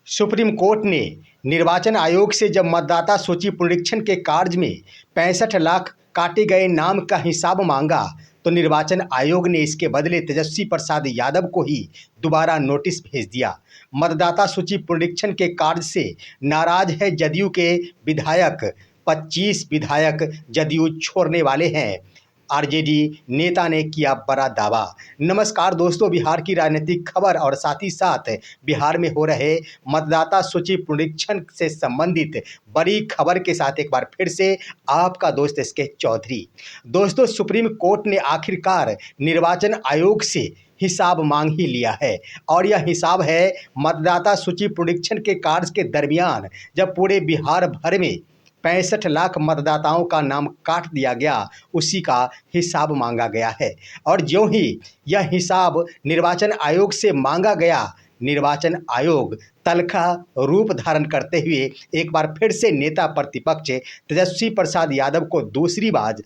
Supreme court ने निर्वाचन आयोग से जब मतदाता सूची पुनरीक्षण के कार्य में 65 लाख काटे गए नाम का हिसाब मांगा तो निर्वाचन आयोग ने इसके बदले तेजस्वी प्रसाद यादव को ही दोबारा नोटिस भेज दिया। मतदाता सूची पुनरीक्षण के कार्य से नाराज है जदयू के विधायक। 25 विधायक जदयू छोड़ने वाले हैं। आरजेडी नेता ने किया बड़ा दावा। नमस्कार दोस्तों, बिहार की राजनीतिक खबर और साथ ही साथ बिहार में हो रहे मतदाता सूची पुनरीक्षण से संबंधित बड़ी खबर के साथ एक बार फिर से आपका दोस्त एसके चौधरी। दोस्तों, सुप्रीम कोर्ट ने आखिरकार निर्वाचन आयोग से हिसाब मांग ही लिया है और यह हिसाब है मतदाता सूची पुनरीक्षण के कार्य के दरमियान जब पूरे बिहार भर में 65 लाख मतदाताओं का नाम काट दिया गया, उसी का हिसाब मांगा गया है। और ज्यों ही यह हिसाब निर्वाचन आयोग से मांगा गया, निर्वाचन आयोग तल्खा रूप धारण करते हुए एक बार फिर से नेता प्रतिपक्ष तेजस्वी प्रसाद यादव को दूसरी बार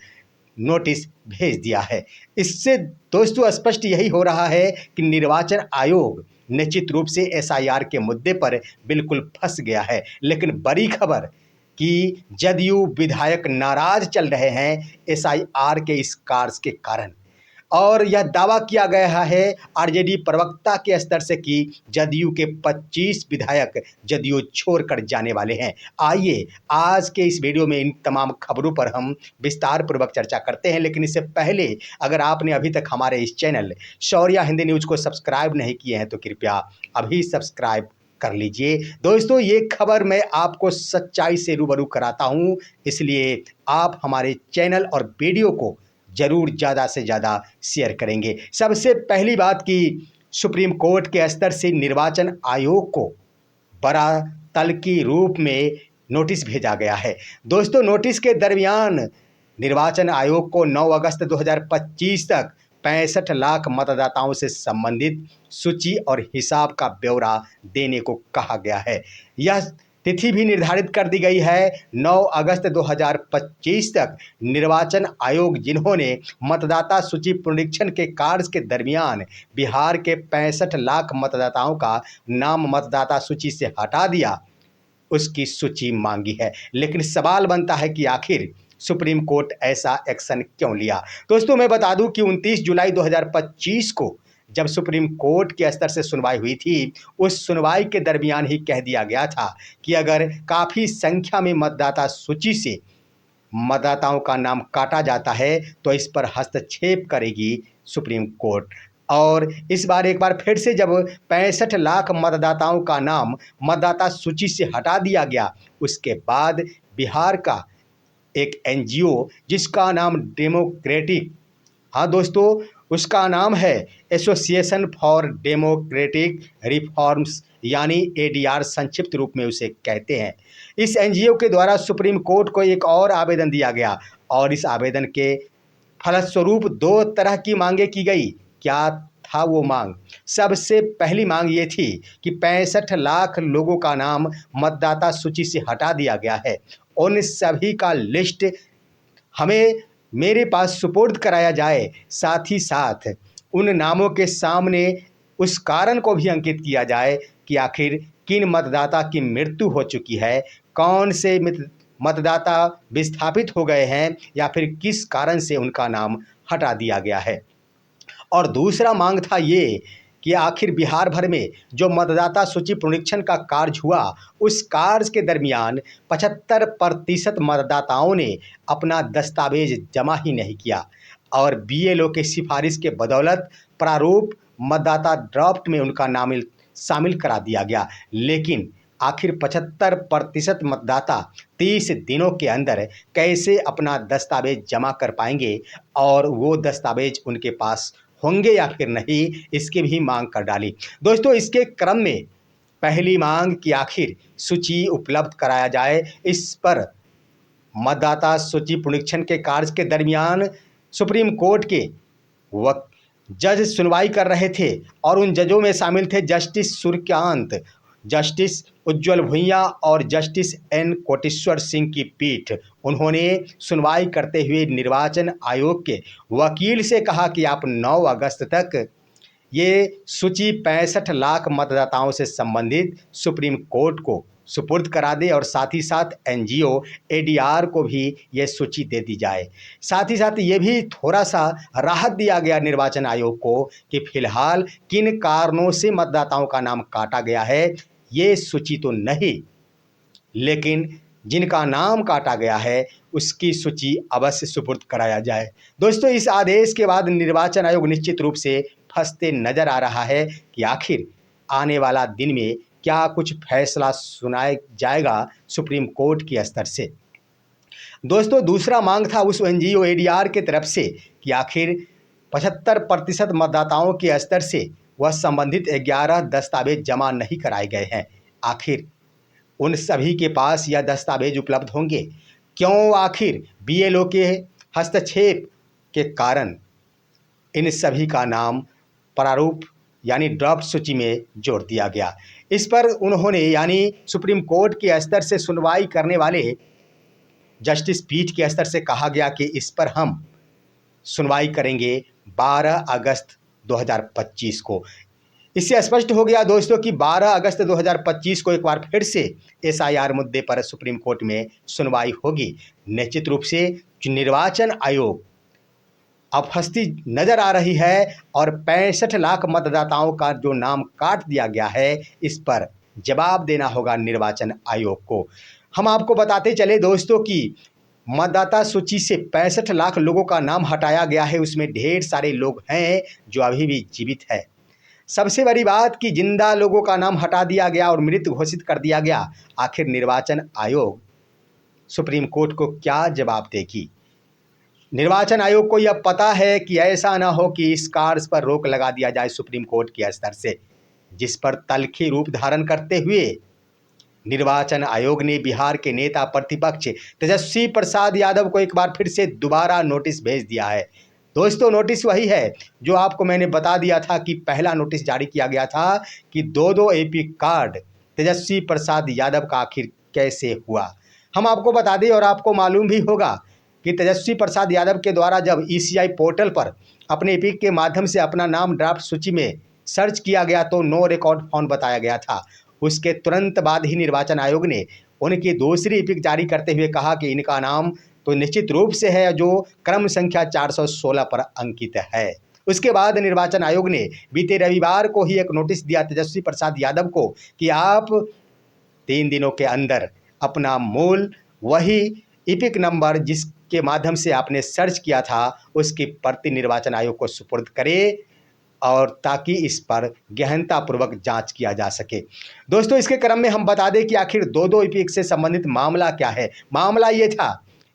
नोटिस भेज दिया है। इससे दोस्तों स्पष्ट यही हो रहा है कि निर्वाचन आयोग निश्चित रूप से एसआईआर के मुद्दे पर बिल्कुल फंस गया है। लेकिन बड़ी खबर कि जदयू विधायक नाराज चल रहे हैं एसआईआर के इस कार्य के कारण, और यह दावा किया गया है आरजेडी प्रवक्ता के स्तर से कि जदयू के 25 विधायक जदयू छोड़कर जाने वाले हैं। आइए आज के इस वीडियो में इन तमाम खबरों पर हम विस्तार पूर्वक चर्चा करते हैं। लेकिन इससे पहले अगर आपने अभी तक हमारे इस चैनल शौर्या हिंदी न्यूज़ को सब्सक्राइब नहीं किए हैं तो कृपया अभी सब्सक्राइब कर लीजिए। दोस्तों, ये खबर मैं आपको सच्चाई से रूबरू कराता हूं, इसलिए आप हमारे चैनल और वीडियो को जरूर ज़्यादा से ज़्यादा शेयर करेंगे। सबसे पहली बात कि सुप्रीम कोर्ट के स्तर से निर्वाचन आयोग को बड़ा तल्खी रूप में नोटिस भेजा गया है। दोस्तों, नोटिस के दरमियान निर्वाचन आयोग को 9 अगस्त 2025 तक 65 लाख मतदाताओं से संबंधित सूची और हिसाब का ब्यौरा देने को कहा गया है। यह तिथि भी निर्धारित कर दी गई है 9 अगस्त 2025 तक। निर्वाचन आयोग जिन्होंने मतदाता सूची पुनरीक्षण के कार्य के दरमियान बिहार के 65 लाख मतदाताओं का नाम मतदाता सूची से हटा दिया, उसकी सूची मांगी है। लेकिन सवाल बनता है कि आखिर सुप्रीम कोर्ट ऐसा एक्शन क्यों लिया। दोस्तों, मैं बता दूं कि 29 जुलाई 2025 को जब सुप्रीम कोर्ट के स्तर से सुनवाई हुई थी, उस सुनवाई के दरमियान ही कह दिया गया था कि अगर काफ़ी संख्या में मतदाता सूची से मतदाताओं का नाम काटा जाता है तो इस पर हस्तक्षेप करेगी सुप्रीम कोर्ट। और इस बार एक बार फिर से जब 65 लाख मतदाताओं का नाम मतदाता सूची से हटा दिया गया, उसके बाद बिहार का एक एनजीओ जिसका नाम डेमोक्रेटिक, हाँ दोस्तों, उसका नाम है एसोसिएशन फॉर डेमोक्रेटिक रिफॉर्म्स, यानी एडीआर संक्षिप्त रूप में उसे कहते हैं। इस एनजीओ के द्वारा सुप्रीम कोर्ट को एक और आवेदन दिया गया और इस आवेदन के फलस्वरूप 2 तरह की मांगे की गई। क्या था वो मांग? सबसे पहली मांग ये थी कि 65 लाख लोगों का नाम मतदाता सूची से हटा दिया गया है, उन सभी का लिस्ट हमें मेरे पास सुपुर्द कराया जाए। साथ ही साथ उन नामों के सामने उस कारण को भी अंकित किया जाए कि आखिर किन मतदाता की मृत्यु हो चुकी है, कौन से मतदाता विस्थापित हो गए हैं या फिर किस कारण से उनका नाम हटा दिया गया है। और दूसरा मांग था ये कि आखिर बिहार भर में जो मतदाता सूची पुनरीक्षण का कार्य हुआ, उस कार्य के दरमियान 75% मतदाताओं ने अपना दस्तावेज जमा ही नहीं किया और बीएलओ के सिफारिश के बदौलत प्रारूप मतदाता ड्राफ्ट में उनका नाम शामिल करा दिया गया। लेकिन आखिर 75% मतदाता 30 दिनों के अंदर कैसे अपना दस्तावेज जमा कर पाएंगे और वो दस्तावेज उनके पास होंगे या फिर नहीं, इसकी भी मांग कर डाली। दोस्तों, इसके क्रम में पहली मांग कि आखिर सूची उपलब्ध कराया जाए, इस पर मतदाता सूची पुनरीक्षण के कार्य के दरमियान सुप्रीम कोर्ट के जज सुनवाई कर रहे थे और उन जजों में शामिल थे जस्टिस सूर्यकांत, जस्टिस उज्ज्वल भुइयां और जस्टिस एन कोटेश्वर सिंह की पीठ। उन्होंने सुनवाई करते हुए निर्वाचन आयोग के वकील से कहा कि आप 9 अगस्त तक ये सूची 65 लाख मतदाताओं से संबंधित सुप्रीम कोर्ट को सुपुर्द करा दे और साथ ही साथ एनजीओ एडीआर को भी ये सूची दे दी जाए। साथ ही साथ ये भी थोड़ा सा राहत दिया गया निर्वाचन आयोग को कि फिलहाल किन कारणों से मतदाताओं का नाम काटा गया है ये सूची तो नहीं, लेकिन जिनका नाम काटा गया है उसकी सूची अवश्य सुपुर्द कराया जाए। दोस्तों, इस आदेश के बाद निर्वाचन आयोग निश्चित रूप से फंसते नजर आ रहा है कि आखिर आने वाला दिन में क्या कुछ फैसला सुनाया जाएगा सुप्रीम कोर्ट के स्तर से। दोस्तों, दूसरा मांग था उस एनजीओ एडीआर के तरफ से कि आखिर 75% मतदाताओं के स्तर से वह संबंधित 11 दस्तावेज जमा नहीं कराए गए हैं। आखिर उन सभी के पास यह दस्तावेज उपलब्ध होंगे? क्यों आखिर बीएलओ के हस्तक्षेप के कारण इन सभी का नाम प्रारूप यानी ड्राफ्ट सूची में जोड़ दिया गया? इस पर उन्होंने यानी सुप्रीम कोर्ट के स्तर से सुनवाई करने वाले जस्टिस पीठ के स्तर से कहा गया कि इस पर हम सुनवाई करेंगे 12 अगस्त 2025 को। इससे स्पष्ट हो गया दोस्तों कि 12 अगस्त 2025 को एक बार फिर से एसआईआर मुद्दे पर सुप्रीम कोर्ट में सुनवाई होगी। निश्चित रूप से निर्वाचन आयोग अब फंसती नजर आ रही है और 65 लाख मतदाताओं का जो नाम काट दिया गया है इस पर जवाब देना होगा निर्वाचन आयोग को। हम आपको बताते चले दोस्तों कि मतदाता सूची से 65 लाख लोगों का नाम हटाया गया है, उसमें ढेर सारे लोग हैं जो अभी भी जीवित है। सबसे बड़ी बात कि जिंदा लोगों का नाम हटा दिया गया और मृत घोषित कर दिया गया। आखिर निर्वाचन आयोग सुप्रीम कोर्ट को क्या जवाब देगी? निर्वाचन आयोग को यह पता है कि ऐसा ना हो कि इस कार्य पर रोक लगा दिया जाए सुप्रीम कोर्ट के स्तर से, जिस पर तल्खी रूप धारण करते हुए निर्वाचन आयोग ने बिहार के नेता प्रतिपक्ष तेजस्वी प्रसाद यादव को एक बार फिर से दोबारा नोटिस भेज दिया है। दोस्तों, नोटिस वही है जो आपको मैंने बता दिया था कि पहला नोटिस जारी किया गया था कि दो एपिक कार्ड तेजस्वी प्रसाद यादव का आखिर कैसे हुआ। हम आपको बता दें और आपको मालूम भी होगा कि तेजस्वी प्रसाद यादव के द्वारा जब ईसीआई पोर्टल पर अपने एपिक के माध्यम से अपना नाम ड्राफ्ट सूची में सर्च किया गया तो नो रिकॉर्ड फाउंड बताया गया था। उसके तुरंत बाद ही निर्वाचन आयोग ने उनकी दूसरी एपिक जारी करते हुए कहा कि इनका नाम तो निश्चित रूप से है जो क्रम संख्या 416 पर अंकित है। उसके बाद निर्वाचन आयोग ने बीते रविवार को ही एक नोटिस दिया तेजस्वी प्रसाद यादव को कि आप 3 दिनों के अंदर अपना मूल वही एपिक नंबर जिसके माध्यम से आपने सर्च किया था उसकी प्रति निर्वाचन आयोग को सुपुर्द करें और ताकि इस पर गहनतापूर्वक जांच किया जा सके। दोस्तों, इसके क्रम में हम बता दें कि आखिर दो एपिक से संबंधित मामला क्या है। मामला ये था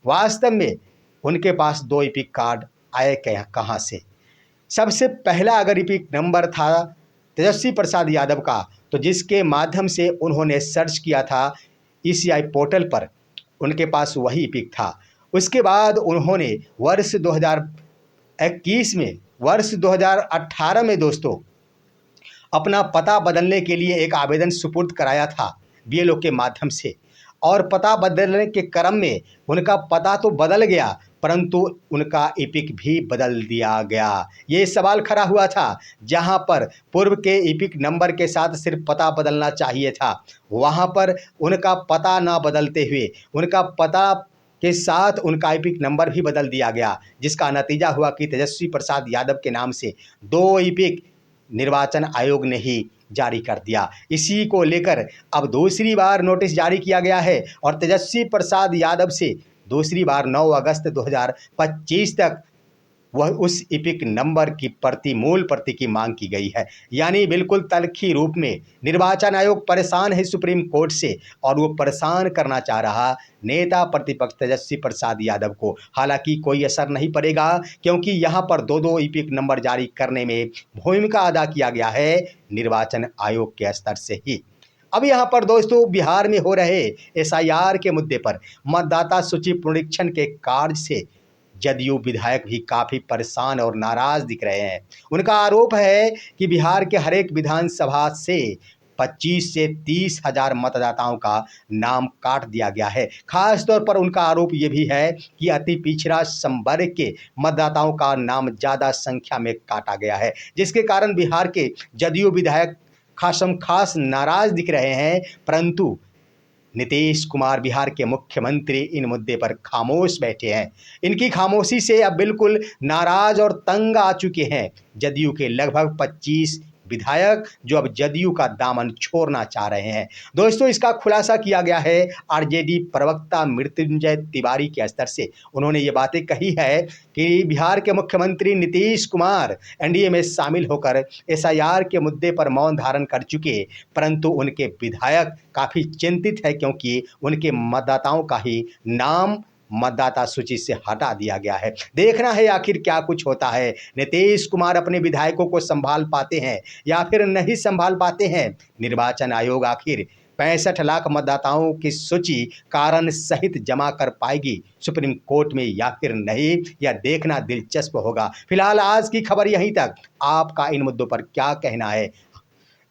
वास्तव में उनके पास 2 एपिक कार्ड आए कहाँ से। सबसे पहला अगर एपिक नंबर था तेजस्वी प्रसाद यादव का तो जिसके माध्यम से उन्होंने सर्च किया था ईसीआई पोर्टल पर, उनके पास वही एपिक था। उसके बाद उन्होंने वर्ष 2018 में दोस्तों अपना पता बदलने के लिए एक आवेदन सुपुर्द कराया था बीएलओ के माध्यम से, और पता बदलने के क्रम में उनका पता तो बदल गया परंतु उनका एपिक भी बदल दिया गया। ये सवाल खड़ा हुआ था, जहां पर पूर्व के एपिक नंबर के साथ सिर्फ पता बदलना चाहिए था, वहां पर उनका पता ना बदलते हुए उनका पता के साथ उनका एपिक नंबर भी बदल दिया गया, जिसका नतीजा हुआ कि तेजस्वी प्रसाद यादव के नाम से 2 एपिक निर्वाचन आयोग ने ही जारी कर दिया। इसी को लेकर अब दूसरी बार नोटिस जारी किया गया है और तेजस्वी प्रसाद यादव से दूसरी बार 9 अगस्त 2025 तक वह उस एपिक नंबर की मूल प्रति की मांग की गई है। यानी बिल्कुल तल्खी रूप में निर्वाचन आयोग परेशान है सुप्रीम कोर्ट से और वो परेशान करना चाह रहा नेता प्रतिपक्ष तेजस्वी प्रसाद यादव को। हालांकि कोई असर नहीं पड़ेगा क्योंकि यहाँ पर 2 एपिक नंबर जारी करने में भूमिका अदा किया गया है निर्वाचन आयोग के स्तर से ही। अब यहाँ पर दोस्तों बिहार में हो रहे एसआईआर के मुद्दे पर मतदाता सूची पुनरीक्षण के कार्य से जदयू विधायक भी काफ़ी परेशान और नाराज़ दिख रहे हैं। उनका आरोप है कि बिहार के हर एक विधानसभा से 25 से 30 हजार मतदाताओं का नाम काट दिया गया है। खास तौर पर उनका आरोप ये भी है कि अति पिछड़ा संवर्ग के मतदाताओं का नाम ज़्यादा संख्या में काटा गया है, जिसके कारण बिहार के जदयू विधायक खासम खास नाराज दिख रहे हैं। परंतु नीतीश कुमार बिहार के मुख्यमंत्री इन मुद्दे पर खामोश बैठे हैं। इनकी खामोशी से अब बिल्कुल नाराज और तंग आ चुके हैं जदयू के लगभग 25 विधायक, जो अब जदयू का दामन छोड़ना चाह रहे हैं। दोस्तों, इसका खुलासा किया गया है आरजेडी प्रवक्ता मृत्युंजय तिवारी के स्तर से। उन्होंने ये बातें कही है कि बिहार के मुख्यमंत्री नीतीश कुमार एनडीए में शामिल होकर एसआईआर के मुद्दे पर मौन धारण कर चुके, परंतु उनके विधायक काफ़ी चिंतित है क्योंकि उनके मतदाताओं का ही नाम मतदाता सूची से हटा दिया गया है। देखना है आखिर क्या कुछ होता है। नीतीश कुमार अपने विधायकों को संभाल पाते हैं या फिर नहीं संभाल पाते हैं। निर्वाचन आयोग आखिर 65 लाख मतदाताओं की सूची कारण सहित जमा कर पाएगी सुप्रीम कोर्ट में या फिर नहीं, यह देखना दिलचस्प होगा। फिलहाल आज की खबर यहीं तक। आपका इन मुद्दों पर क्या कहना है?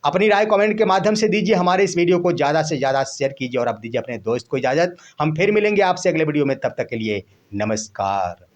अपनी राय कमेंट के माध्यम से दीजिए। हमारे इस वीडियो को ज़्यादा से ज़्यादा शेयर कीजिए और अब दीजिए अपने दोस्त को इजाज़त। हम फिर मिलेंगे आपसे अगले वीडियो में, तब तक के लिए नमस्कार।